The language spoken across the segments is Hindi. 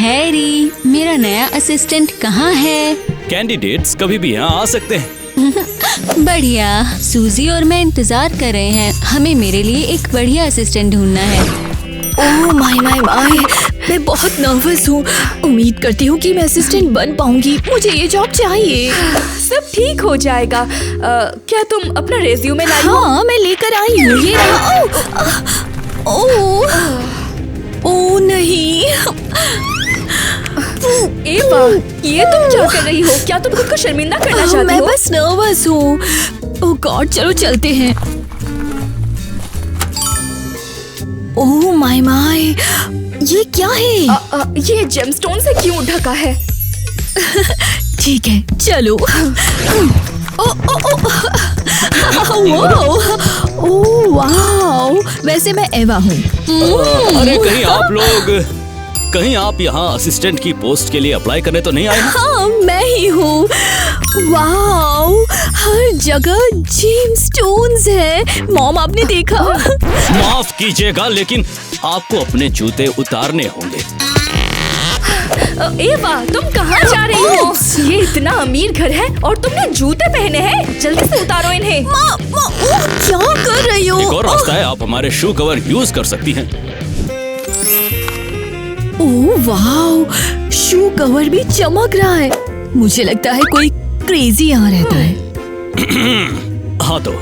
हैरी, मेरा नया असिस्टेंट कहाँ है? कैंडिडेट्स कभी भी यहाँ आ सकते हैं। बढ़िया, सूजी और मैं इंतजार कर रहे हैं। हमें मेरे लिए एक बढ़िया असिस्टेंट ढूंढना है। ओह माय माय माय, मैं बहुत नर्वस हूँ। उम्मीद करती हूँ कि मैं असिस्टेंट बन पाऊंगी। मुझे ये जॉब चाहिए। सब ठीक हो जाएगा। क्या तुम अपना रेज्यूमे लाई हो? हाँ, मैं लेकर आई हूँ। ये रहा। ओह नहीं। एवा, ये तुम क्या कर रही हो? क्या तुम खुद को शर्मिंदा करना चाहती मैं हो? बस नर्वस हूँ। ओह गॉड, चलो चलते हैं। ओह माय माय, ये क्या है? ये जेमस्टोन से क्यों ढका है? ठीक है, चलो। ओह वाओ, वैसे मैं एवा हूँ। अरे कहीं आप यहाँ असिस्टेंट की पोस्ट के लिए अप्लाई करने तो नहीं आए? हाँ, मैं ही हूँ। वाओ, हर जगह जेमस्टोन्स है। मॉम, आपने देखा? माफ कीजिएगा, लेकिन आपको अपने जूते उतारने होंगे। एवा, तुम कहाँ जा रही हो? ये इतना अमीर घर है और तुमने जूते पहने हैं। जल्दी से उतारो इन्हें। क्या कर रही हो? एक और रास्ता है, आप हमारे शू कवर यूज कर सकती हैं। ओह वाओ, शू कवर भी चमक रहा है। मुझे लगता है कोई क्रेजी यहाँ रहता है। हाँ तो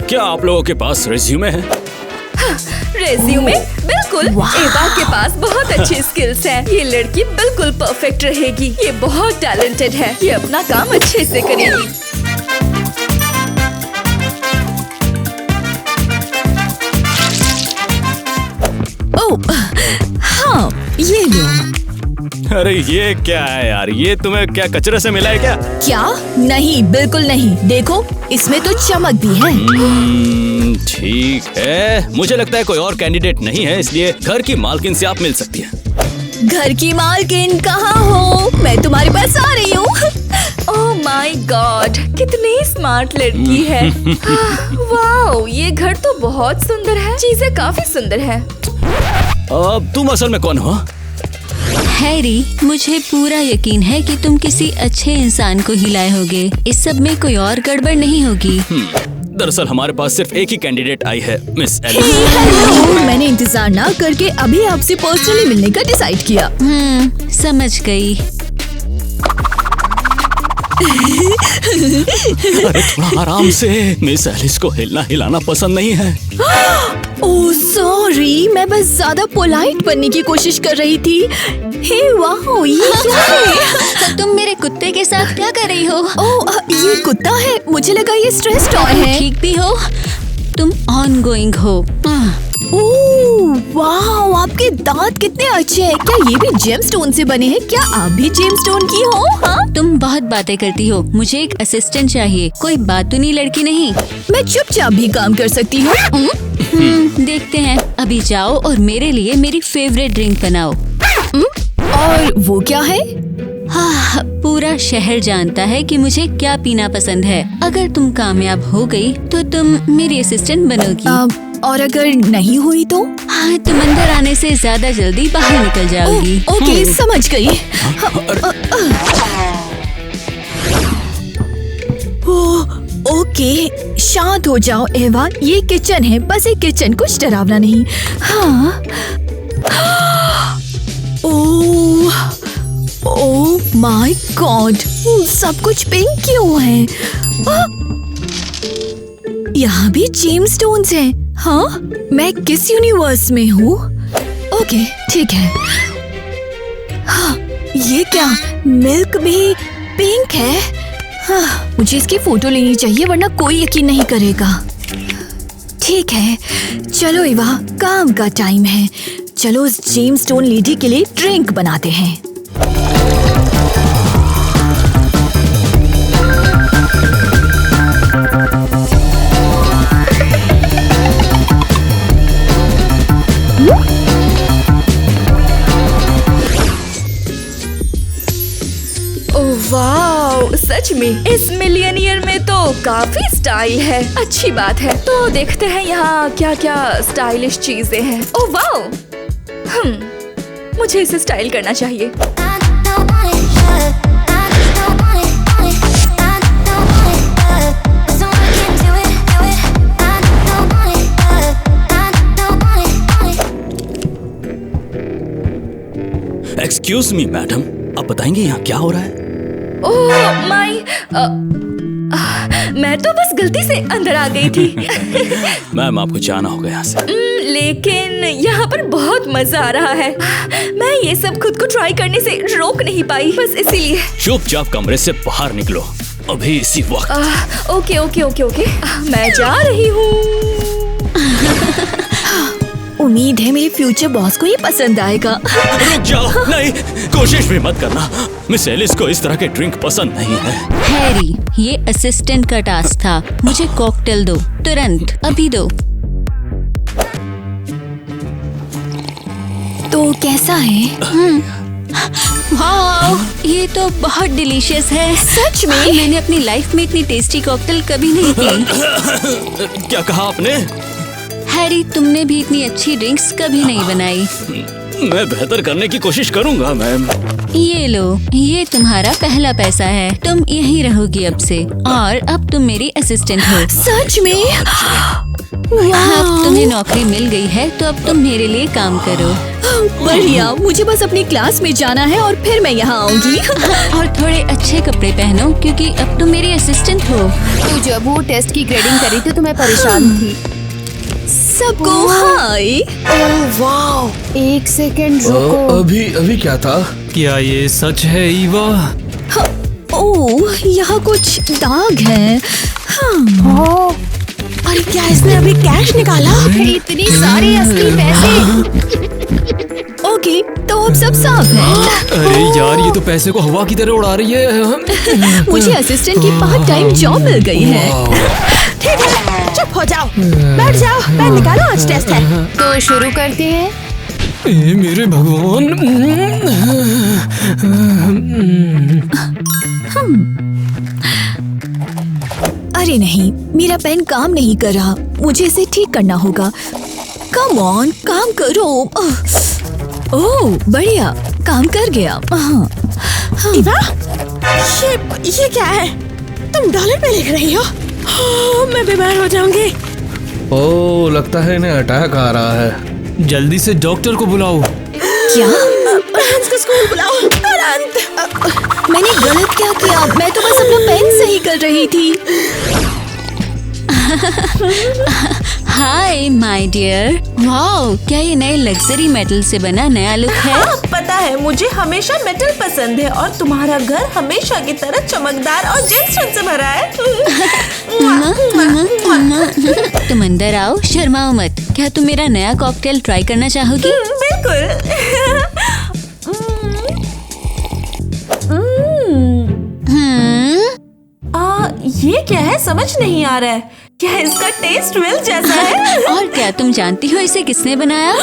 क्या आप लोगों के पास रिज्यूमे है? रेज्यूमे? बिल्कुल। एवा के पास बहुत अच्छी स्किल्स हैं। ये लड़की बिल्कुल परफेक्ट रहेगी। ये बहुत टैलेंटेड है। ये अपना काम अच्छे से करेगी। ओह हाँ, ये लो। अरे ये क्या है यार? ये तुम्हें क्या कचरे से मिला है क्या? क्या? नहीं, बिल्कुल नहीं। देखो, इसमें तो चमक भी है। ठीक है, मुझे लगता है कोई और कैंडिडेट नहीं है, इसलिए घर की मालकिन से आप मिल सकती हैं। घर की मालकिन कहाँ हो? मैं तुम्हारे पास आ रही हूँ। ओह माय गॉड, कितनी स्मार्ट लड़की है। वाओ, ये घर तो बहुत सुंदर है। चीजें काफी सुंदर है। अब तुम असल में कौन हो? हैरी, मुझे पूरा यकीन है कि तुम किसी अच्छे इंसान को ही लाए होगे। इस सब में कोई और गड़बड़ नहीं होगी। दरअसल हमारे पास सिर्फ एक ही कैंडिडेट आई है, मिस एलिस। हेलो, मैंने इंतजार ना करके अभी आपसे पर्सनली मिलने का डिसाइड किया। समझ गई। अरे थोड़ा आराम से, मिस एलिस को हिलना हिलाना पसंद नहीं है। ओह सॉरी, मैं बस ज्यादा पोलाइट बनने की कोशिश कर रही थी। हे वाओ, ये क्या है? तुम मेरे कुत्ते के साथ क्या कर रही हो? ओह, ये कुत्ता है। मुझे लगा ये स्ट्रेस टॉय है। ठीक भी हो, तुम ऑन गोइंग हो। ओह वाओ, आपके दांत कितने अच्छे हैं। क्या ये भी जेमस्टोन से बने हैं? क्या आप भी जेमस्टोन की हो? हाँ, तुम बहुत बातें करती हो। मुझे एक असिस्टेंट चाहिए, कोई बातूनी लड़की नहीं। मैं चुपचाप भी काम कर सकती हूँ। देखते हैं। अभी जाओ और मेरे लिए मेरी फेवरेट ड्रिंक बनाओ। और वो क्या है? हाँ, पूरा शहर जानता है कि मुझे क्या पीना पसंद है। अगर तुम कामयाब हो गई तो तुम मेरी असिस्टेंट बनोगी। और अगर नहीं हुई तो? हाँ, तुम अंदर आने से ज्यादा जल्दी बाहर निकल जाओगी। ओके, समझ गई। ओके, शांत हो जाओ एवा। ये किचन है, बस एक किचन, कुछ डरावना नहीं। हाँ। ओह माय गॉड, सब कुछ पिंक क्यों है? यहाँ भी जेमस्टोन्स हैं। हाँ, मैं किस यूनिवर्स में हूँ? ओके, ठीक है। हाँ, ये क्या? मिल्क भी पिंक है? हाँ, मुझे इसकी फोटो लेनी चाहिए वरना कोई यकीन नहीं करेगा। ठीक है, चलो इवा, काम का टाइम है। चलो उस जेमस्टोन लेडी के लिए ड्रिंक बनाते हैं। वाओ, सच में इस मिलियनियर में तो काफी स्टाइल है। अच्छी बात है। तो देखते हैं यहाँ क्या क्या स्टाइलिश चीजें हैं। ओह वाओ, मुझे इसे स्टाइल करना चाहिए। एक्सक्यूज मी मैडम, आप बताएंगे यहाँ क्या हो रहा है? ओह माय, मैं तो बस गलती से अंदर आ गई थी। मैम आपको जाना होगा यहाँ से। लेकिन यहाँ पर बहुत मजा आ रहा है। मैं ये सब खुद को ट्राई करने से रोक नहीं पाई, बस इसीलिए। चुपचाप कमरे से बाहर निकलो अभी इसी वक्त। ओके ओके ओके ओके, मैं जा रही हूँ। उम्मीद है मेरे फ्यूचर बॉस को ये पसंद आएगा। रुक जाओ, नहीं कोशिश भी मत करना। मिस एलिस को इस तरह के ड्रिंक पसंद नहीं है। हैरी, ये असिस्टेंट का टास्क था। मुझे कॉकटेल दो तुरंत, अभी दो। तो कैसा है? वाओ, ये तो बहुत डिलीशियस है। सच में? मैंने अपनी लाइफ में इतनी टेस्टी कॉकटेल कभी नहीं पी। क्या कहा आपने? हैरी, तुमने भी इतनी अच्छी ड्रिंक्स कभी नहीं बनाई। मैं बेहतर करने की कोशिश करूंगा मैम। ये लो, ये तुम्हारा पहला पैसा है। तुम यहीं रहोगी अब से, और अब तुम मेरी असिस्टेंट हो। सच में? अब तुम्हें नौकरी मिल गई है, तो अब तुम मेरे लिए काम करो। बढ़िया, मुझे बस अपनी क्लास में जाना है और फिर मैं यहाँ आऊंगी। और थोड़े अच्छे कपड़े पहनो, क्योंकि अब तुम मेरी असिस्टेंट हो। तो जब वो टेस्ट की ग्रेडिंग करी थी तो मैं परेशान थी। सबको हाय। ओह वाओ, एक सेकंड रुको। अभी क्या था? क्या ये सच है ईवा? ओह, यहाँ कुछ दाग है। अरे क्या इसने अभी कैश निकाला? इतनी सारी असली पैसे। ओके, तो अब सब साफ है। अरे यार, ये तो पैसे को हवा की तरह उड़ा रही है। मुझे असिस्टेंट की पार्ट टाइम जॉब मिल गई है। ठीक है, चुप हो जाओ, बैठ जाओ, पेन निकालो, आज टेस्ट है। तो शुरू करते हैं। ए मेरे भगवान। अरे नहीं, मेरा पेन काम नहीं कर रहा। मुझे इसे ठीक करना होगा। कम ऑन, काम करो। ओह बढ़िया, काम कर गया। ईवा, ये क्या है? तुम डॉलर पे लिख रही हो? मैं बीमार हो जाऊंगी। ओह, लगता है इन्हें अटैक आ रहा है। जल्दी से डॉक्टर को बुलाओ। क्या? फ्रांस को स्कूल बुलाओ तुरंत। मैंने गलत क्या किया? मैं तो बस अपना पेन सही कर रही थी। Hi my dear. वाओ, क्या ये नए लग्जरी मेटल से बना नया लुक है? पता है, मुझे हमेशा मेटल पसंद है और तुम्हारा घर हमेशा की तरह चमकदार और जेमस्टोन से भरा है। तुम अंदर आओ, शर्माओ मत। क्या तुम मेरा नया कॉकटेल ट्राई करना चाहोगी? बिल्कुल। ये क्या है, समझ नहीं आ रहा है। क्या इसका टेस्ट मिल जैसा है? और क्या तुम जानती हो इसे किसने बनाया?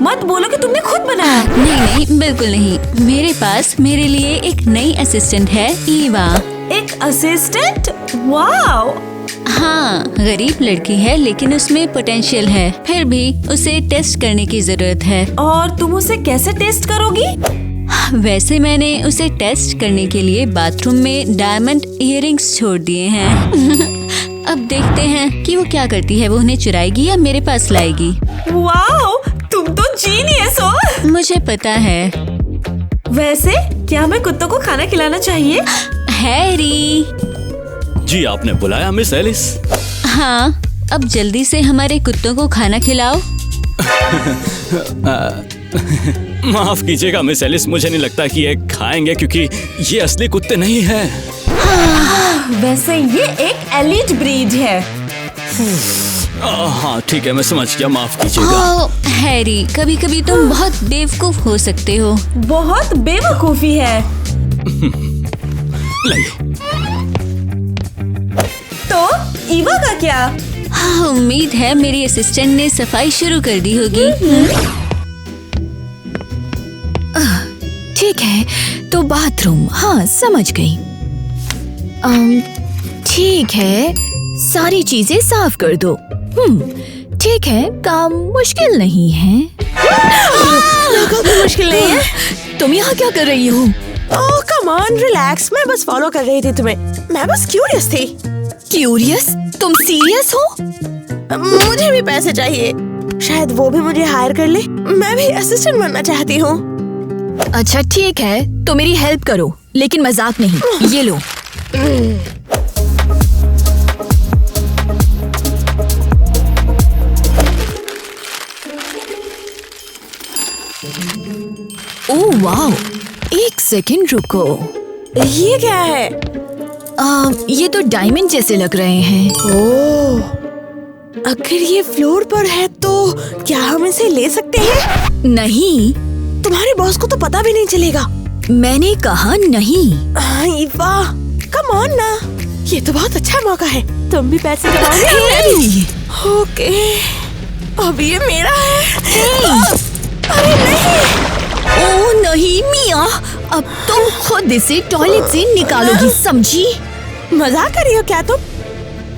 मत बोलो कि तुमने खुद बनाया। नहीं नहीं, बिल्कुल नहीं। मेरे पास मेरे लिए एक नई असिस्टेंट है, ईवा। एक असिस्टेंट? वाओ। हाँ, गरीब लड़की है, लेकिन उसमें पोटेंशियल है। फिर भी उसे टेस्ट करने की जरूरत है। और तुम उसे कैसे टेस्ट करोगी? वैसे मैंने उसे टेस्ट करने के लिए बाथरूम में डायमंड इयररिंग्स छोड़ दिए हैं। अब देखते हैं कि वो क्या करती है। वो उन्हें चुराएगी या मेरे पास लाएगी। वाओ, तुम तो जीनियस हो। मुझे पता है। वैसे क्या हमें कुत्तों को खाना खिलाना चाहिए? हैरी। जी आपने बुलाया मिस एलिस? हाँ, अब जल्दी से हमारे कुत्तों को खाना खिलाओ। माफ कीजिएगा मिस एलिस, मुझे नहीं लगता कि ये खाएंगे, क्योंकि ये असली कुत्ते नहीं हैं। वैसे ये एक एलीट ब्रीड है। हाँ ठीक है, मैं समझ गया, माफ कीजिएगा। ओह, हैरी, कभी कभी तुम बहुत बेवकूफ हो सकते हो। बहुत बेवकूफी है। लाइए। तो ईवा का क्या? हाँ, उम्मीद है मेरी असिस्टेंट ने सफाई शुरू कर दी होगी। ठीक है, तो बाथरूम, हाँ समझ गई। ठीक है, सारी चीजें साफ कर दो। ठीक है, काम मुश्किल नहीं है। कोई मुश्किल नहीं है। तुम यहाँ क्या कर रही हो? ओह कम ऑन रिलैक्स, मैं बस फॉलो कर रही थी तुम्हें। मैं बस क्यूरियस थी। क्यूरियस? तुम सीरियस हो? मुझे भी पैसे चाहिए, शायद वो भी मुझे हायर कर ले। मैं भी असिस्टेंट बनना चाहती हूँ। अच्छा ठीक है, तो मेरी हेल्प करो, लेकिन मजाक नहीं। ये लो। ओह वाओ, एक सेकंड रुको। ये क्या है? ये तो डायमंड जैसे लग रहे हैं। ओह, अगर ये फ्लोर पर है तो क्या हम इसे ले सकते हैं? नहीं, तुम्हारे बॉस को तो पता भी नहीं चलेगा। मैंने कहा नहीं। ईवा, कम ऑन ना, ये तो बहुत अच्छा मौका है। तुम भी पैसे कमाओगे। ओके, अब ये मेरा है। अरे नहीं। ओह नहीं मिया, अब तुम खुद इसे टॉयलेट से निकालोगी, समझी? मजाक कर रही हो क्या तुम?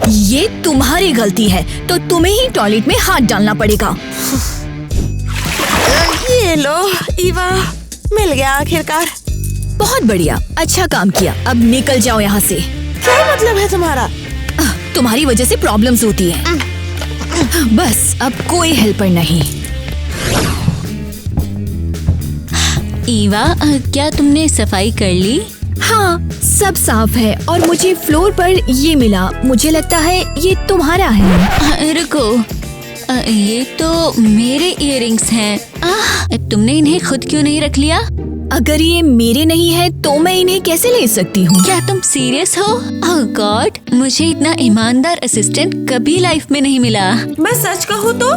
ये तुम्हारी गलती है, तो तुम्हें ही टॉयलेट में हाथ डालना पड़ेगा। ये लो ईवा, मिल गया आखिरकार। बहुत बढ़िया, अच्छा काम किया। अब निकल जाओ यहाँ से। क्या मतलब है तुम्हारा? तुम्हारी वजह से प्रॉब्लम्स होती हैं। बस अब कोई हेल्पर नहीं। ईवा, क्या तुमने सफाई कर ली? हाँ, सब साफ है और मुझे फ्लोर पर ये मिला। मुझे लगता है ये तुम्हारा है। रुको, ये तो मेरे इयररिंग्स हैं। तुमने इन्हें खुद क्यों नहीं रख लिया? अगर ये मेरे नहीं है तो मैं इन्हें कैसे ले सकती हूँ? क्या तुम सीरियस हो? ओह गॉड, मुझे इतना ईमानदार असिस्टेंट कभी लाइफ में नहीं मिला। मैं सच कहूँ तो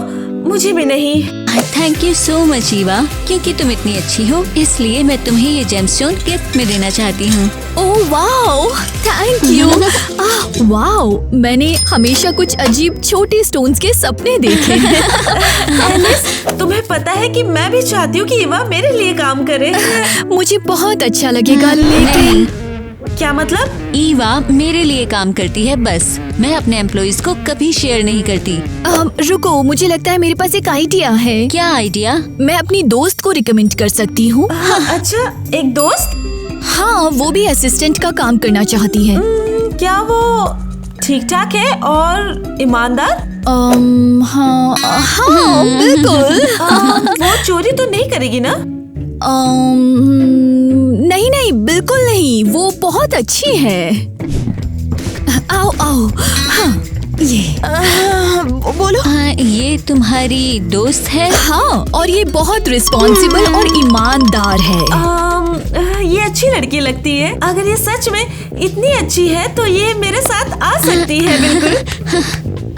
मुझे भी नहीं। Thank you so much Eva, क्योंकि तुम इतनी अच्छी हो इसलिए मैं तुम्हें ये जेमस्टोन गिफ्ट में देना चाहती हूँ। Oh wow, thank you. Wow, मैंने हमेशा कुछ अजीब छोटे स्टोन्स के सपने देखे हैं। एलिस, तुम्हें पता है कि मैं भी चाहती हूँ कि ईवा मेरे लिए काम करे। मुझे बहुत अच्छा लगेगा, लेकिन क्या मतलब? ईवा मेरे लिए काम करती है बस, मैं अपने एम्प्लॉइज को कभी शेयर नहीं करती। रुको, मुझे लगता है मेरे पास एक आइडिया है। क्या आइडिया? मैं अपनी दोस्त को रिकमेंड कर सकती हूँ। अच्छा, एक दोस्त? हाँ, वो भी असिस्टेंट का काम करना चाहती है। क्या वो ठीक ठाक है और ईमानदार? हाँ, हाँ बिल्कुल। वो चोरी तो नहीं करेगी ना? नहीं नहीं, बिल्कुल नहीं, वो बहुत अच्छी है। आओ आओ। हाँ, ये बोलो। ये तुम्हारी दोस्त है? हाँ, और ये बहुत रिस्पॉन्सिबल और ईमानदार है। ये अच्छी लड़की लगती है। अगर ये सच में इतनी अच्छी है तो ये मेरे साथ आ सकती है। बिल्कुल।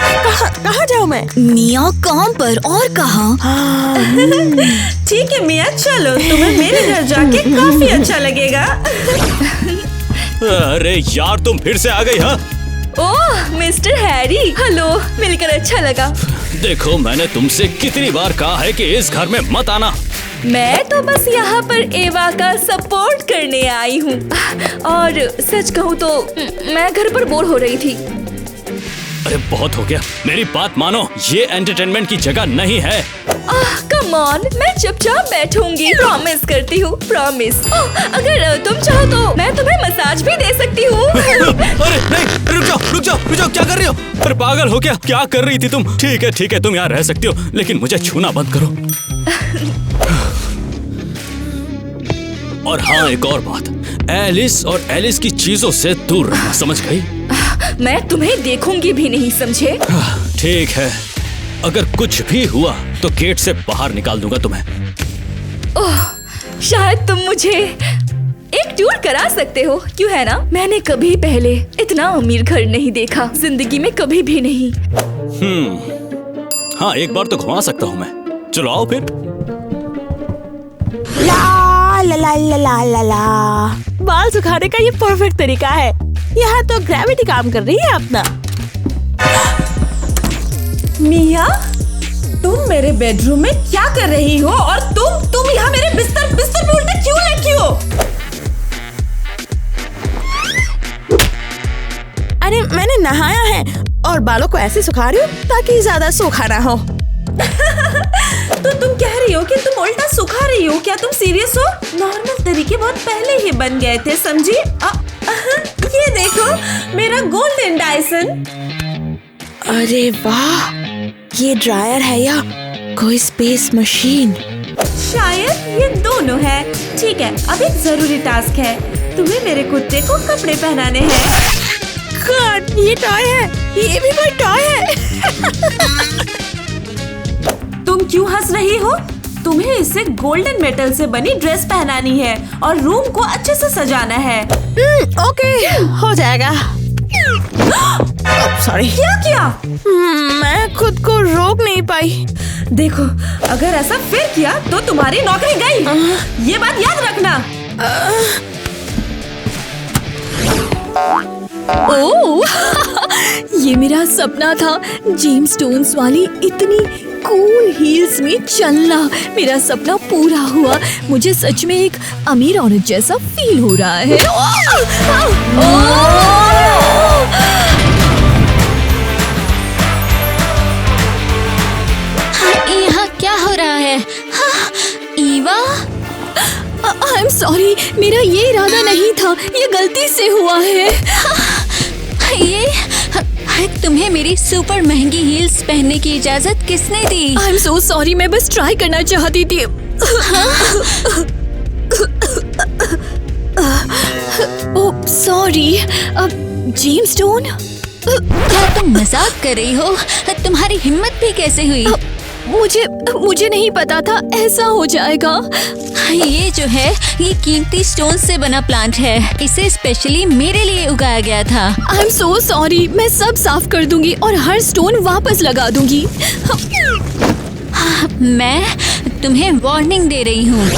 कहाँ जाऊँ मैं? मिया काम पर, और कहाँ? ठीक है मिया, चलो, तुम्हें मेरे घर जाके काफी अच्छा लगेगा। अरे यार, तुम फिर से आ गई? हाँ, ओह मिस्टर हैरी, हेलो, मिलकर अच्छा लगा। देखो, मैंने तुमसे कितनी बार कहा है कि इस घर में मत आना। मैं तो बस यहाँ पर एवा का सपोर्ट करने आई हूँ। और सच कहूँ तो मैं घर पर बोर हो रही थी। अरे बहुत हो गया, मेरी बात मानो, ये एंटरटेनमेंट की जगह नहीं है। कम ऑन, मैं चुपचाप बैठूंगी, प्रॉमिस करती हूँ, प्रॉमिस। अगर तुम चाहो तो मैं तुम्हें मसाज भी दे सकती हूँ। अरे नहीं, रुक जाओ, क्या कर रही हो? अरे पागल हो क्या कर रही थी तुम? ठीक है, तुम यहाँ रह सकती हो, लेकिन मुझे छूना बंद करो। और हाँ, एक और बात, एलिस और एलिस की चीजों से दूर रहना, समझ गई? मैं तुम्हें देखूंगी भी नहीं, समझे? ठीक है, अगर कुछ भी हुआ तो गेट से बाहर निकाल दूंगा तुम्हें। ओह, शायद तुम मुझे एक टूर करा सकते हो, क्यों है ना? मैंने कभी पहले इतना अमीर घर नहीं देखा, जिंदगी में कभी भी नहीं। हाँ, एक बार तो घुमा सकता हूँ मैं। चलो आओ फिर। ला ला ला ला ला ला ला। बाल सुखाने का ये परफेक्ट तरीका है। यहाँ तो ग्रेविटी काम कर रही है अपना। मिया, तुम मेरे बेडरूम में क्या कर रही हो? और तुम यहाँ मेरे बिस्तर पे उल्टे क्यों लेटी हो? अरे मैंने नहाया है और बालों को ऐसे सुखा रही हूँ ताकि ज्यादा सूखा ना हो। तो तुम कह रही हो कि तुम उल्टा सुखा रही हो? क्या तुम सीरियस हो? नॉर्मल तरीके बहुत पहले ही बन गए थे, समझी? ये देखो मेरा गोल्डन डायसन। अरे वाह, ये ड्रायर है या कोई स्पेस मशीन? शायद ये दोनों है। ठीक है, अब एक जरूरी टास्क है, तुम्हें मेरे कुत्ते को कपड़े पहनाने हैं। गॉड, ये टॉय है, ये भी कोई टॉय है। तुम क्यों हंस रही हो? तुम्हें इसे गोल्डन मेटल से बनी ड्रेस पहनानी है और रूम को अच्छे से सजाना है। ओके, हो जाएगा। सॉरी। क्या किया? मैं खुद को रोक नहीं पाई। देखो, अगर ऐसा फिर किया तो तुम्हारी नौकरी गई। ये बात याद रखना। ओह, ये मेरा सपना था, जेम्स स्टोन्स वाली इतनी कूल हील्स में चलना। मेरा सपना पूरा हुआ। मुझे सच में एक अमीर औरत जैसा फील हो रहा है। यहाँ क्या हो रहा है? हाँ, ईवा, आई एम सॉरी, मेरा ये इरादा नहीं था, ये गलती से हुआ है। ये तुम्हें मेरी सुपर महंगी हील्स पहनने की इजाजत किसने दी? आई एम सो सॉरी, मैं बस ट्राई करना चाहती थी। Oh sorry. अब जेम्स स्टोन, क्या तुम मजाक कर रही हो? तुम्हारी हिम्मत भी कैसे हुई? मुझे नहीं पता था ऐसा हो जाएगा। ये जो है, ये कीमती स्टोन से बना प्लांट है। इसे स्पेशली मेरे लिए उगाया गया था। आई एम सो सॉरी, मैं सब साफ कर दूंगी और हर स्टोन वापस लगा दूंगी। मैं तुम्हें वार्निंग दे रही हूँ।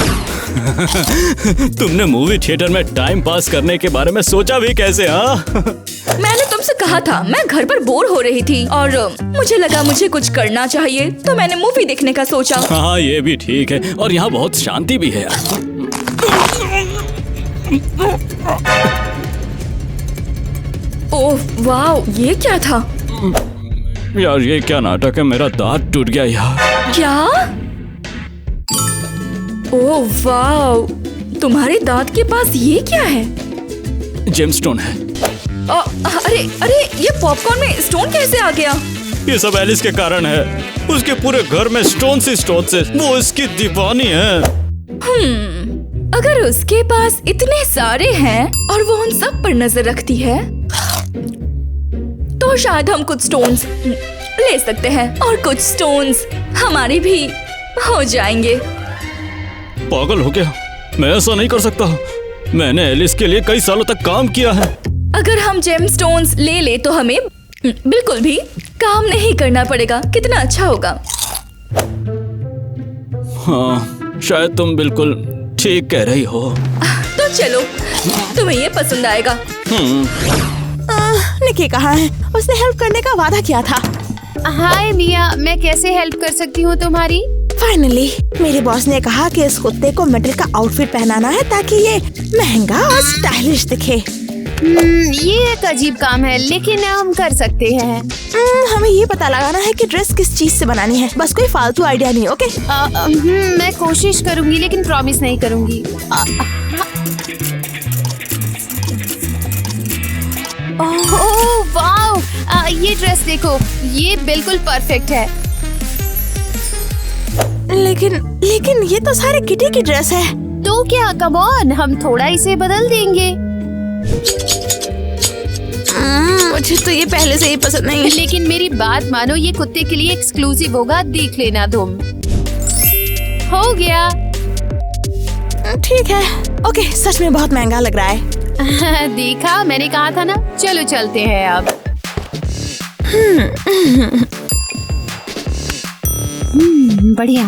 तुमने मूवी थिएटर में टाइम पास करने के बारे में सोचा भी कैसे? हाँ, मैंने तुमसे कहा था, मैं घर पर बोर हो रही थी और मुझे लगा मुझे कुछ करना चाहिए, तो मैंने मूवी देखने का सोचा। हाँ, ये भी ठीक है और यहाँ बहुत शांति भी है। ओह वाह, ये क्या था? यार ये क्या नाटक है, मेरा दांत टूट गया यार। क्या? ओह वाह, तुम्हारे दांत के पास ये क्या है? जेमस्टोन है। अरे अरे, ये पॉपकॉर्न में स्टोन कैसे आ गया? ये सब एलिस के कारण है। उसके पूरे घर में स्टोन से वो इसकी दीवानी है। अगर उसके पास इतने सारे हैं और वो उन सब पर नजर रखती है, तो शायद हम कुछ स्टोन्स ले सकते हैं और कुछ स्टोन्स हमारे भी हो जाएंगे। पागल हो गया, मैं ऐसा नहीं कर सकता। मैंने एलिस के लिए कई सालों तक काम किया है। अगर हम जेम स्टोन्स ले ले तो हमें बिल्कुल भी काम नहीं करना पड़ेगा। कितना अच्छा होगा। हाँ, शायद तुम बिल्कुल ठीक कह रही हो। तो चलो, तुम्हें ये पसंद आएगा। निकी कहाँ है? उसने हेल्प करने का वादा किया था। हाय मिया, मैं कैसे हेल्प कर सकती हूँ तुम्हारी? फाइनली मेरे बॉस ने कहा कि इस कुत्ते को मेटल का आउटफिट पहनाना है ताकि ये महंगा और स्टाइलिश दिखे। ये एक अजीब काम है, लेकिन हम कर सकते हैं। हमें ये पता लगाना है कि ड्रेस किस चीज से बनानी है, बस कोई फालतू आइडिया नहीं। ओके? मैं कोशिश करूंगी, लेकिन प्रॉमिस नहीं करूंगी। ओह वाह, ये ड्रेस देखो, ये बिल्कुल परफेक्ट है। लेकिन ये तो सारे किटी की ड्रेस है। तो क्या, कम ऑन, हम थोड़ा इसे बदल देंगे। मुझे तो ये पहले से ही पसंद नहीं है। लेकिन मेरी बात मानो, ये कुत्ते के लिए एक्सक्लूसिव होगा, देख लेना तुम। हो गया। ठीक है। ओके, सच में बहुत महंगा लग रहा है। देखा, मैंने कहा था ना। चलो चलते हैं अब। बढ़िया।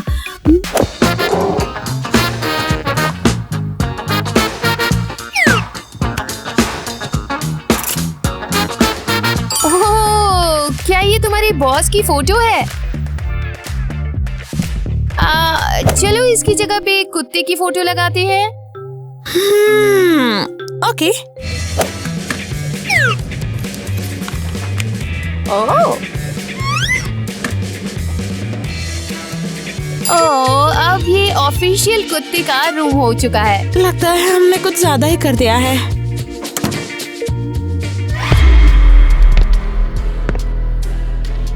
ओह, क्या ये तुम्हारे बॉस की फोटो है? चलो इसकी जगह पे कुत्ते की फोटो लगाते हैं। ओके। अब ये ऑफिशियल कुत्ते का रूम हो चुका है। लगता है हमने कुछ ज्यादा ही कर दिया है।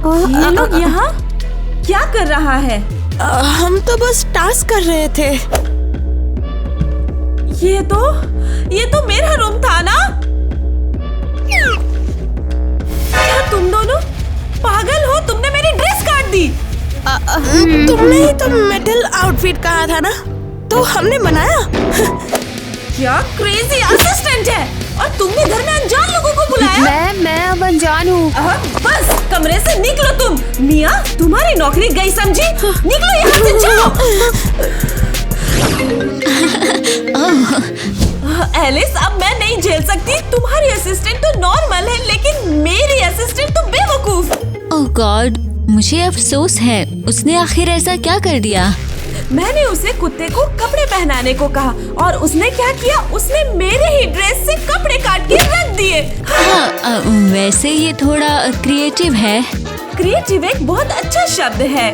ये लोग यहाँ क्या कर रहा है? हम तो बस टास्क कर रहे थे। ये तो मेरा रूम था ना? क्या तुम दोनों पागल हो? तुमने मेरी ड्रेस काट दी। तुमने ही तो मेटल आउटफिट कहा था ना, तो हमने बनाया। क्या क्रेजी असिस्टेंट है, और तुमने घर में अनजान लोगों को बुलाया। मैं अब अनजान हूँ। बस कमरे से निकलो तुम। मिया, तुम्हारी नौकरी गई समझी। निकलो यहाँ से, जाओ। एलिस, अब मैं नहीं झेल सकती। तुम्हारी असिस्टेंट तो नॉर्मल है, लेकिन मेरी असिस्टेंट तो बेवकूफ। ओह गॉड, मुझे अफसोस है। उसने आखिर ऐसा क्या कर दिया? मैंने उसे कुत्ते को कपड़े पहनाने को कहा, और उसने क्या किया? उसने मेरे ही ड्रेस से कपड़े काट के रख दिए। हाँ, वैसे ये थोड़ा क्रिएटिव है। क्रिएटिव एक बहुत अच्छा शब्द है।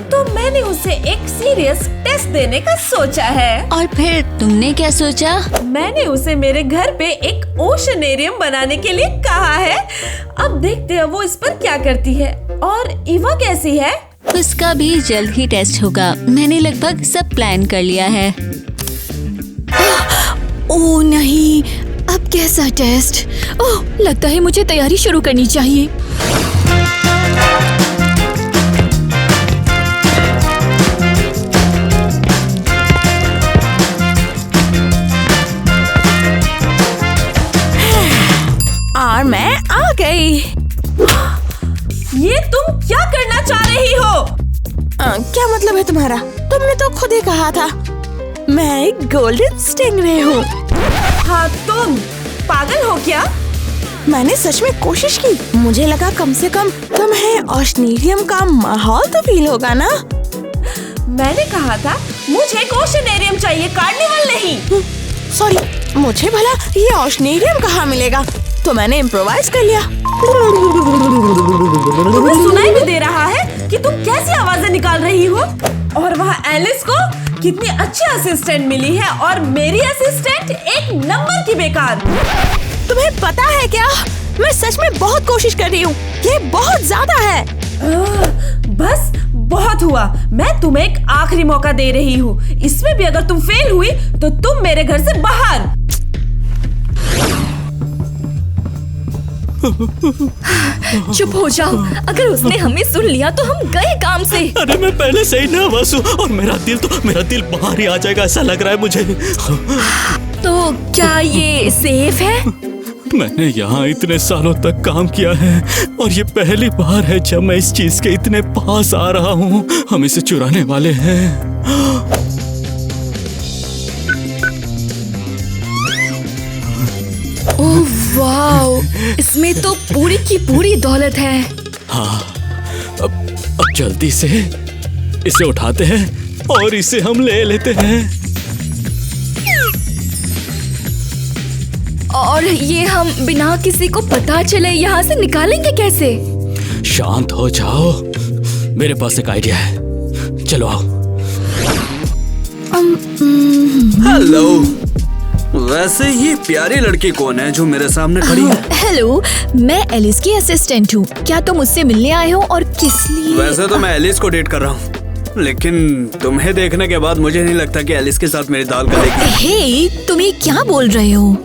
तो मैंने उसे एक सीरियस टेस्ट देने का सोचा है। और फिर तुमने क्या सोचा? मैंने उसे मेरे घर पे एक ओशनेरियम बनाने के लिए कहा है। अब देखते हैं वो इस पर क्या करती है। और इवा कैसी है? उसका भी जल्द ही टेस्ट होगा। मैंने लगभग सब प्लान कर लिया है। ओह नहीं, अब कैसा टेस्ट? ओह, लगता है मुझे तैयारी शुरू करनी चाहिए। और मैं आ गई। ये तुम क्या करना चाह रही हो? क्या मतलब है तुम्हारा? तुमने तो खुद ही कहा था मैं एक गोल्डन स्टिंगरे हूँ। हाँ, तुम पागल हो क्या? मैंने सच में कोशिश की। मुझे लगा कम से कम तुम्हें ओशनेरियम का माहौल तो फील होगा ना। मैंने कहा था मुझे एक ओशनेरियम चाहिए, कार्निवल नहीं। सॉरी, मुझे भला ये ओशनेरियम कहाँ मिलेगा, तो मैंने इम्प्रोवाइज कर लिया। तुम्हें सुनाई भी दे रहा है कि तुम कैसी आवाजें निकाल रही हो। और वहाँ एलिस को कितनी अच्छी असिस्टेंट मिली है, और मेरी असिस्टेंट एक नंबर की बेकार। तुम्हें पता है क्या, मैं सच में बहुत कोशिश कर रही हूँ। ये बहुत ज्यादा है। बस बहुत हुआ। मैं तुम्हें एक आखिरी मौका दे रही हूँ। इसमें भी अगर तुम फेल हुई तो तुम मेरे घर से बाहर। चुप हो जाओ। अगर उसने हमें सुन लिया तो हम गए काम से। अरे मैं पहले से ही नर्वस हूँ, और मेरा दिल बाहर ही आ जाएगा ऐसा लग रहा है मुझे। तो क्या ये सेफ है? मैंने यहाँ इतने सालों तक काम किया है, और ये पहली बार है जब मैं इस चीज के इतने पास आ रहा हूँ। हम इसे चुराने वाले हैं। ओह वाओ, इसमें तो पूरी की पूरी दौलत है। हाँ, अब जल्दी से इसे उठाते हैं और इसे हम ले लेते हैं। और ये हम बिना किसी को पता चले यहाँ से निकालेंगे कैसे? शांत हो जाओ, मेरे पास एक आइडिया है। चलो आओ। हेलो, वैसे ये प्यारी लड़की कौन है जो मेरे सामने खड़ी है? हेलो, मैं एलिस की असिस्टेंट हूँ। क्या तुम मुझसे मिलने आए हो, और किस लिए? वैसे तो मैं एलिस को डेट कर रहा हूँ, लेकिन तुम्हें देखने के बाद मुझे नहीं लगता कि एलिस के साथ मेरी दाल गलेगी। हे, तुम ये क्या बोल रहे हो?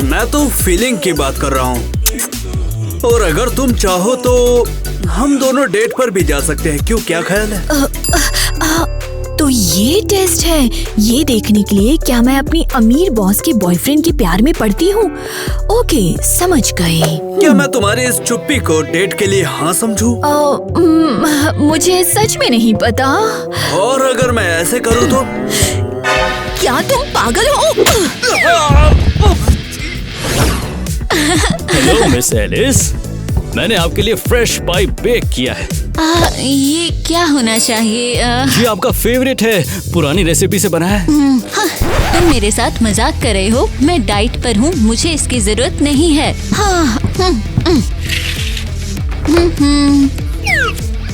मैं तो फीलिंग की बात कर रहा हूँ, और अगर तुम चाहो तो हम दोनों डेट पर भी जा सकते हैं। क्यों, क्या ख्याल है? तो ये टेस्ट है, ये देखने के लिए क्या मैं अपनी अमीर बॉस के बॉयफ्रेंड के प्यार में पड़ती हूँ। ओके, समझ गई। क्या मैं तुम्हारी इस चुप्पी को डेट के लिए हाँ समझूं? मुझे सच में नहीं पता। और अगर मैं ऐसे करूँ तो? क्या तुम पागल हो? हेलो मिस एलिस, मैंने आपके लिए फ्रेश पाई बेक किया है। ये क्या होना चाहिए? ये आपका फेवरेट है, पुरानी रेसिपी से बना है। हाँ, तुम मेरे साथ मजाक कर रहे हो। मैं डाइट पर हूँ, मुझे इसकी जरूरत नहीं है। हाँ,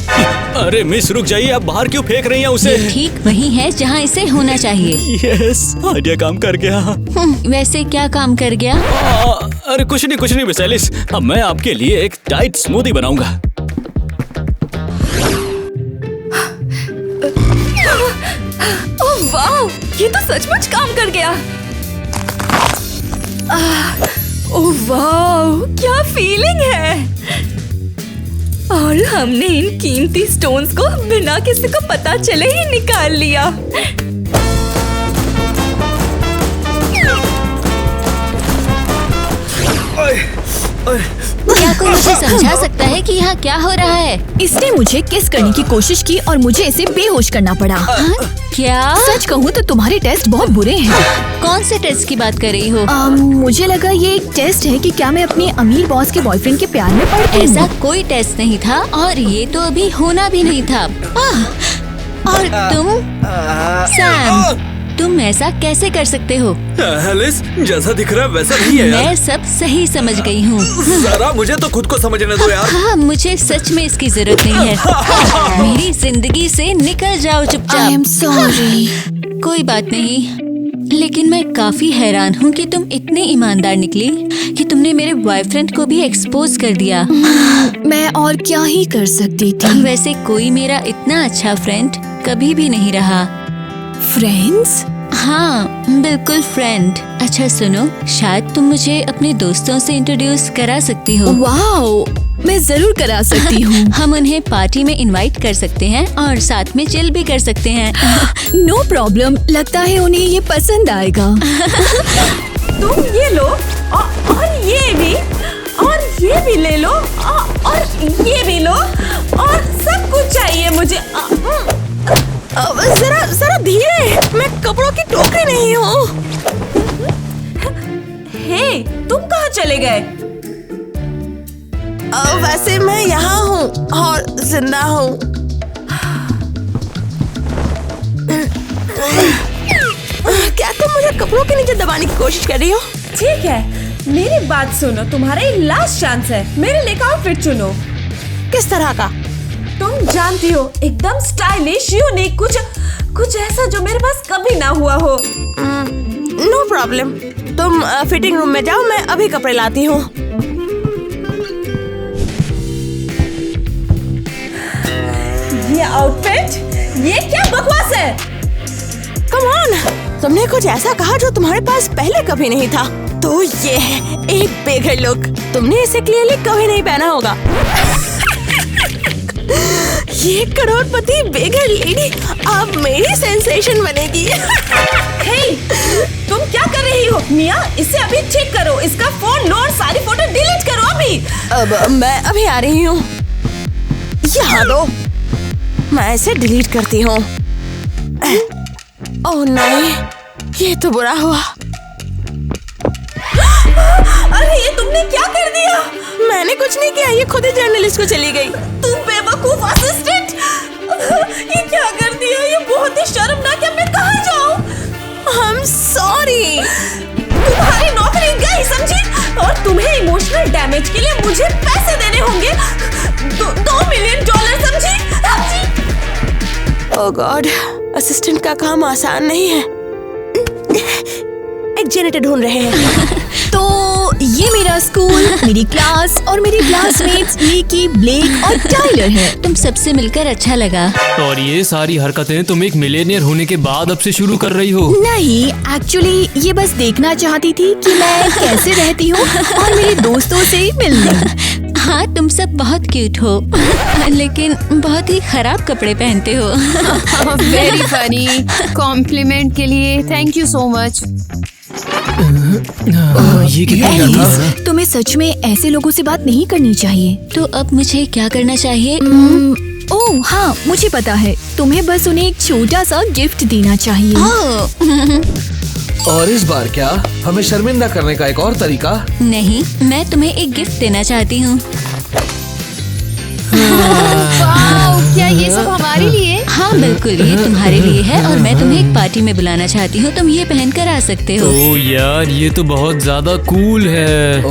अरे मिस रुक जाइए, आप बाहर क्यों फेंक रही हैं उसे? ये ठीक वही है जहाँ इसे होना चाहिए। यस, आइडिया काम कर गया। वैसे क्या काम कर गया? अरे कुछ नहीं मिस एलिस, अब मैं आपके लिए एक डाइट स्मूदी बनाऊंगा। ओह वाह, ये तो सचमुच काम कर गया। ओह वाह, क्या फीलिंग है। और हमने इन कीमती स्टोन्स को बिना किसी को पता चले ही निकाल लिया। क्या कोई मुझे समझा सकता है कि यहाँ क्या हो रहा है? इसने मुझे किस करने की कोशिश की और मुझे इसे बेहोश करना पड़ा। क्या? सच कहूँ तो तुम्हारे टेस्ट बहुत बुरे हैं। कौन से टेस्ट की बात कर रही हो? मुझे लगा ये एक टेस्ट है कि क्या मैं अपने अमीर बॉस के बॉयफ्रेंड के प्यार में पड़ गई हूँ। ऐसा कोई टेस्ट नहीं था और ये तो अभी होना भी नहीं था। और तुम सैम, तुम ऐसा कैसे कर सकते हो? एलिस, जैसा दिख रहा है वैसा नहीं है यार। मैं सब सही समझ गई हूँ। जरा मुझे तो खुद को समझने दो यार। हाँ, मुझे सच में इसकी जरूरत नहीं है। मेरी जिंदगी से निकल जाओ चुपचाप। I am sorry. कोई बात नहीं, लेकिन मैं काफी हैरान हूँ कि तुम इतनी ईमानदार निकली कि तुमने मेरे बॉयफ्रेंड को भी एक्सपोज कर दिया। मैं और क्या ही कर सकती थी। वैसे कोई मेरा इतना अच्छा फ्रेंड कभी भी नहीं रहा। फ्रेंड्स? हाँ, बिल्कुल फ्रेंड। अच्छा सुनो, शायद तुम मुझे अपने दोस्तों से इंट्रोड्यूस करा सकती हो। वाओ, मैं जरूर करा सकती हूँ। हम उन्हें पार्टी में इनवाइट कर सकते हैं और साथ में चिल भी कर सकते हैं। नो प्रॉब्लम, लगता है उन्हें ये पसंद आएगा। तुम ये लो और ये भी, और ये भी ले लो, और ये भी लो, और सब कुछ चाहिए मुझे। जरा धीरे, मैं कपड़ों की टोकरी नहीं हूँ। हे, तुम कहाँ चले गए? वैसे मैं यहाँ हूँ और जिंदा हूँ। क्या तुम मुझे कपड़ों के नीचे दबाने की कोशिश कर रही हो? ठीक है, मेरी बात सुनो, तुम्हारा ये लास्ट चांस है। मेरे लिए आउटफिट चुनो। किस तरह का? तुम जानती हो, एकदम स्टाइलिश, यूनिक, कुछ ऐसा जो मेरे पास कभी ना हुआ हो। नो प्रॉब्लम, तुम फिटिंग रूम में जाओ, मैं अभी कपड़े लाती हूँ। ये आउटफिट, ये क्या बकवास है? कम ऑन, तुमने कुछ ऐसा कहा जो तुम्हारे पास पहले कभी नहीं था। तो ये है एक बेघर लुक। तुमने इसे क्लियरली कभी नहीं पहना होगा। ये करोड़पति बेघर लेडी अब मेरी सेंसेशन बनेगी। हे, तुम क्या कर रही हो? मिया, इसे अभी ठीक करो। इसका फोन लो और सारी फोटो डिलीट करो अभी। अब मैं अभी आ रही हूँ। यहाँ दो, मैं इसे डिलीट करती हूँ। ओह नहीं, ये तो बुरा हुआ। अरे ये तुमने क्या कर दिया? मैंने कुछ नहीं किया, ये खुद ही जर्नलिस्ट को चली गई। तुम बेवकूफ असिस्टेंट, ये क्या कर दिया? ये बहुत ही शर्मनाक है। मैं कहाँ जाऊँ? I'm sorry। तुम्हारी नौकरी गई, समझी? और तुम्हें इमोशनल डैमेज के लिए मुझे पैसे देने होंगे। $2 मिलियन, समझी? ओह गॉड, असिस्टेंट का काम आसान नहीं है। एक जेनेटर ढूंढ रहे हैं। तो ये मेरा स्कूल, मेरी क्लास और मेरी क्लासमेट्स विकी, ब्लेक और टाइलर है। तुम सबसे मिलकर अच्छा लगा। और ये सारी हरकतें तुम एक मिलेनियर होने के बाद अब से शुरू कर रही हो? नहीं, एक्चुअली ये बस देखना चाहती थी कि मैं कैसे रहती हूँ और मेरे दोस्तों से मिलने। हाँ, तुम सब बहुत क्यूट हो, लेकिन बहुत ही खराब कपड़े पहनते हो। Very funny. कॉम्प्लीमेंट के लिए थैंक यू सो मच। ये कितना था? तुम्हें सच में ऐसे लोगों से बात नहीं करनी चाहिए। तो अब मुझे क्या करना चाहिए? ओह हाँ, मुझे पता है। तुम्हें बस उन्हें एक छोटा सा गिफ्ट देना चाहिए। और इस बार क्या हमें शर्मिंदा करने का एक और तरीका? नहीं, मैं तुम्हें एक गिफ्ट देना चाहती हूँ। वाओ, क्या ये सब हमारे लिए? हाँ बिल्कुल, ये तुम्हारे लिए है और मैं तुम्हें एक पार्टी में बुलाना चाहती हूँ। तुम ये पहन कर आ सकते हो। ओ यार, ये तो बहुत ज्यादा कूल है।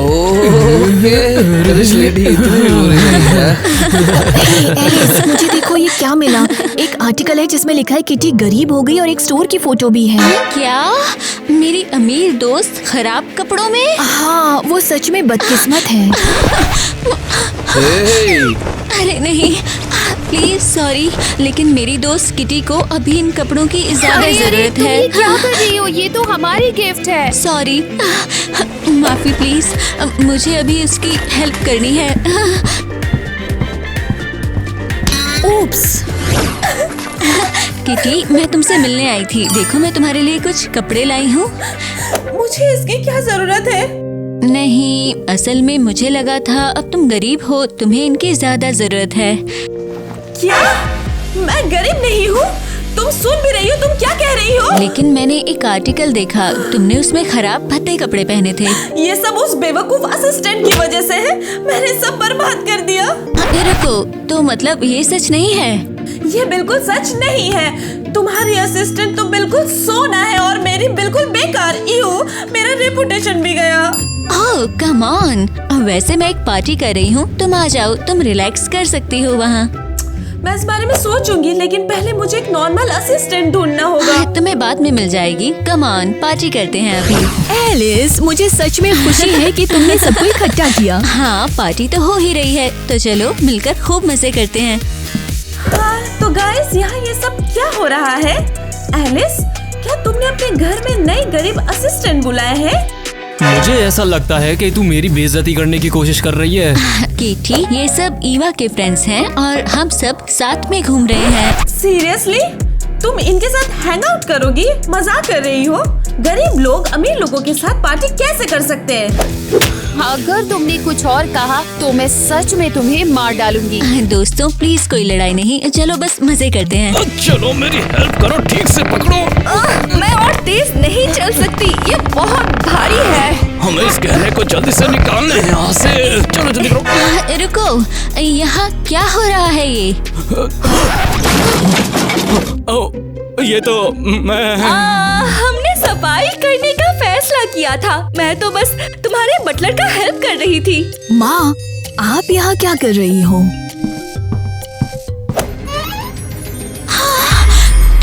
रिच लेडी इतनी हो रही है। एलिस, मुझे देखो ये क्या मिला। एक आर्टिकल है जिसमें लिखा है किटी गरीब हो गई और एक स्टोर की फोटो भी है। क्या मेरी अमीर दोस्त खराब कपड़ों में? हाँ, वो सच में बदकिस्मत है। अरे नहीं, प्लीज सॉरी, लेकिन मेरी दोस्त किटी को अभी इन कपड़ों की ज्यादा जरूरत तुम है। ये क्या कर रही हो? ये तो हमारी गिफ्ट है। सॉरी, माफी प्लीज, मुझे अभी उसकी हेल्प करनी है। उप्स। किटी, मैं तुमसे मिलने आई थी। देखो, मैं तुम्हारे लिए कुछ कपड़े लाई हूँ। मुझे इसकी क्या जरूरत है? नहीं, असल में मुझे लगा था अब तुम गरीब हो, तुम्हें इनकी ज्यादा जरूरत है। क्या? मैं गरीब नहीं हूँ? तुम सुन भी रही हो? तुम क्या कह रही हो? लेकिन मैंने एक आर्टिकल देखा, तुमने उसमें खराब भद्दे कपड़े पहने थे। ये सब उस बेवकूफ असिस्टेंट की वजह से है। मैंने सब बर्बाद कर दिया। अरे रुको, तो मतलब ये सच नहीं है? ये बिल्कुल सच नहीं है। तुम्हारी असिस्टेंट तो बिल्कुल सोना है और मेरी बिल्कुल बेकार। यू, मेरा रेपुटेशन भी गया। ओह कम ऑन, वैसे मैं एक पार्टी कर रही हूँ, तुम आ जाओ, तुम रिलैक्स कर सकती हो वहाँ। मैं इस बारे में सोचूंगी, लेकिन पहले मुझे एक नॉर्मल असिस्टेंट ढूंढना होगा। तुम्हें बाद में मिल जाएगी। कम ऑन, पार्टी करते हैं अभी। एलिस, मुझे सच में खुशी है कि तुमने सबको इकट्ठा किया। हाँ, पार्टी तो हो ही रही है, तो चलो मिलकर खूब मजे करते हैं। हाँ, तो गाइस, यहाँ ये सब क्या हो रहा है? एलिस, क्या तुमने अपने घर में नई गरीब असिस्टेंट बुलाया है? मुझे ऐसा लगता है कि तू मेरी बेइज्जती करने की कोशिश कर रही है। किटी, ये सब ईवा के फ्रेंड्स हैं और हम सब साथ में घूम रहे हैं। सीरियसली? तुम इनके साथ हैंग आउट करोगी? मजाक कर रही हो? गरीब लोग अमीर लोगों के साथ पार्टी कैसे कर सकते हैं? अगर तुमने कुछ और कहा तो मैं सच में तुम्हें मार डालूंगी। दोस्तों प्लीज, कोई लड़ाई नहीं, चलो बस मजे करते हैं। चलो मेरी हेल्प करो, ठीक से पकड़ो। मैं और तेज नहीं चल सकती, ये बहुत भारी है। हमें इस गहने को जल्दी से निकालना है यहाँ से। चलो जल्दी करो। रुको, यहाँ क्या हो रहा है ये? ये तो मैं हमने सफाई करने का फैसला किया था। मैं तो बस तुम्हारे बटलर का हेल्प कर रही थी। माँ, आप यहाँ क्या कर रही हो?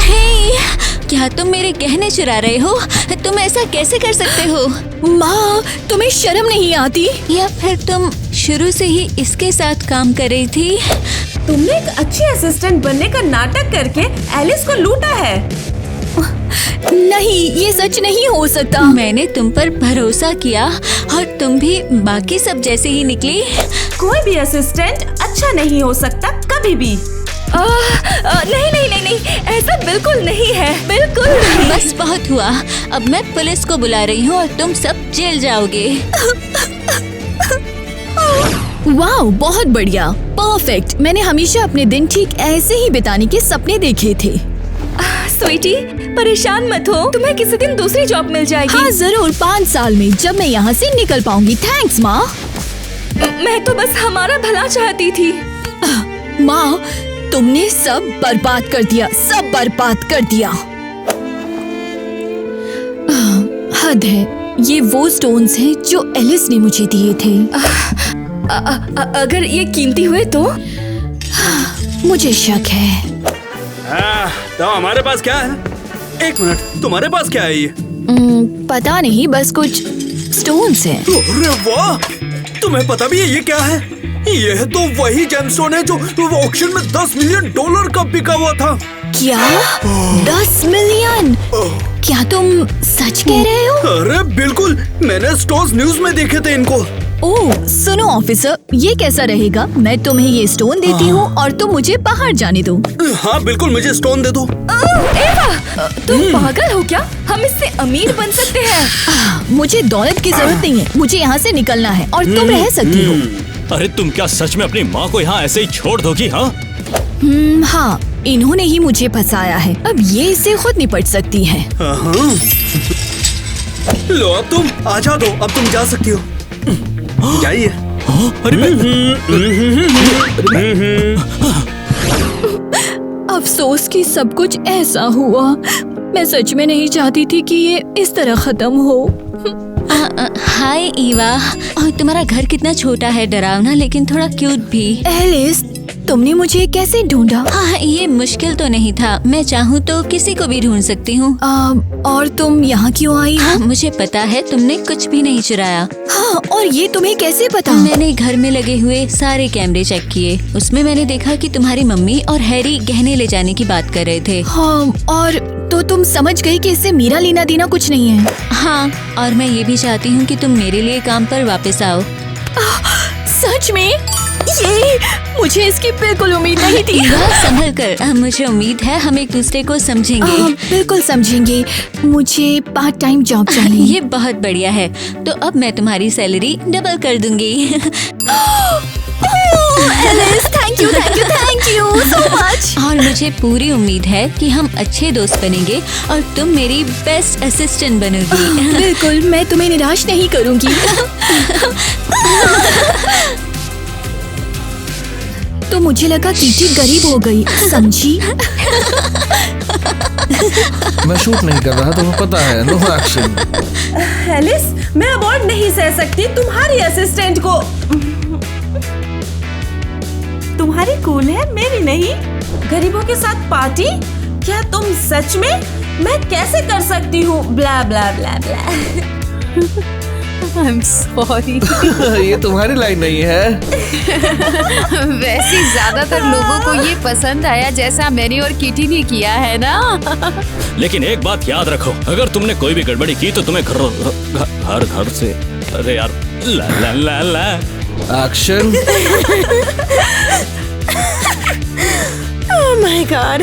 हे, क्या तुम मेरे गहने चुरा रहे हो? तुम ऐसा कैसे कर सकते हो? माँ, तुम्हें शर्म नहीं आती? या फिर तुम शुरू से ही इसके साथ काम कर रही थी? तुमने एक अच्छी असिस्टेंट बनने का नाटक करके एलिस को लूटा है। नहीं, ये सच नहीं हो सकता। मैंने तुम पर भरोसा किया और तुम भी बाकी सब जैसे ही निकली। कोई भी असिस्टेंट अच्छा नहीं हो सकता कभी भी। नहीं नहीं नहीं नहीं, ऐसा बिल्कुल नहीं है, बिल्कुल नहीं। बस बहुत हुआ, अब मैं पुलिस को बुला रही हूँ और तुम सब जेल जाओगे। वाह, बहुत बढ़िया, परफेक्ट। मैंने हमेशा अपने दिन ठीक ऐसे ही बिताने के सपने देखे थे। स्वीटी, परेशान मत हो, तुम्हें किसी दिन दूसरी जॉब मिल जाएगी। हाँ जरूर, 5 साल में, जब मैं यहाँ से निकल पाऊंगी। थैंक्स माँ। मैं तो बस हमारा भला चाहती थी। माँ, तुमने सब बर्बाद कर दिया, सब बर्बाद कर दिया। हद है, ये वो स्टोन्स हैं जो एलिस ने मुझे दिए थे। अगर ये कीमती हुए तो? मुझे शक है। तो हमारे पास क्या है? एक मिनट, तुम्हारे पास क्या है ये? पता नहीं, बस कुछ स्टोन्स हैं। अरे वाह, तुम्हें पता भी है ये क्या है? ये तो वही जेमस्टोन है जो ऑक्शन में $10 मिलियन का बिका हुआ था। क्या? 10 मिलियन? क्या तुम सच कह रहे हो? अरे बिल्कुल, मैंने स्टोन्स न्यूज में देखे थे इनको। ओह सुनो ऑफिसर, ये कैसा रहेगा? मैं तुम्हें ये स्टोन देती हूँ और तुम मुझे बाहर जाने दो। हाँ बिल्कुल, मुझे स्टोन दे दो। एवा, तुम पागल हो क्या? हम इससे अमीर बन सकते हैं। मुझे दौलत की जरूरत नहीं है, मुझे यहाँ से निकलना है और तुम रह सकती हो। अरे तुम क्या सच में अपनी माँ को यहाँ ऐसे ही छोड़ दोगी? हाँ हाँ, इन्होंने ही मुझे फंसाया है, अब ये इससे खुद निपट सकती है। लो अब तुम आजा दो, अब तुम जा सकती हो, जाइए। अरे अफसोस कि सब कुछ ऐसा हुआ। मैं सच में नहीं चाहती थी कि ये इस तरह खत्म हो। हाय ईवा, और तुम्हारा घर कितना छोटा है, डरावना लेकिन थोड़ा क्यूट भी। एलिस, तुमने मुझे कैसे ढूंढा? हाँ, ये मुश्किल तो नहीं था। मैं चाहूँ तो किसी को भी ढूंढ सकती हूँ। और तुम यहाँ क्यों आई हो? मुझे पता है तुमने कुछ भी नहीं चुराया। हाँ, और ये तुम्हें कैसे पता? मैंने घर में लगे हुए सारे कैमरे चेक किए। उसमें मैंने देखा कि तुम्हारी मम्मी और हैरी गहने ले जाने की बात कर रहे थे। हाँ, और तो तुम समझ गई कि इससे मेरा लेना देना कुछ नहीं है। हाँ, और मैं ये भी चाहती हूँ कि तुम मेरे लिए काम पर वापस आओ। सच में? ये मुझे इसकी बिल्कुल उम्मीद नहीं थी। संभल कर, मुझे उम्मीद है हम एक दूसरे को समझेंगे। बिल्कुल समझेंगे। मुझे पार्ट टाइम जॉब चाहिए। ये बहुत बढ़िया है। तो अब मैं तुम्हारी सैलरी डबल कर दूंगी। Alice, thank you so much. और मुझे पूरी उम्मीद है कि हम अच्छे दोस्त बनेंगे और तुम मेरी बेस्ट असिस्टेंट बनोगी। बिल्कुल, मैं तुम्हें निराश नहीं करूंगी। तो मुझे लगा कीटी गरीब हो गई, समझी? मैं शूट नहीं कर रहा, तुम्हें पता है। No action. एलिस, मैं अवार्ड नहीं सह सकती तुम्हारी असिस्टेंट को। तुम्हारी कूल है, मेरी नहीं। गरीबों के साथ पार्टी? क्या तुम सच में? मैं कैसे कर सकती हूँ? ब्ला ब्ला ब्ला ब्ला। I'm sorry। ये तुम्हारी लाइन नहीं है। वैसे ज्यादातर लोगों को ये पसंद आया जैसा मैंने और किटी ने किया है ना। लेकिन एक बात याद रखो, अगर तुमने कोई भी गड़बड़ी की तो तुम्हें घर से, अरे यार, ला ला ला ला। एक्शन। Oh my God.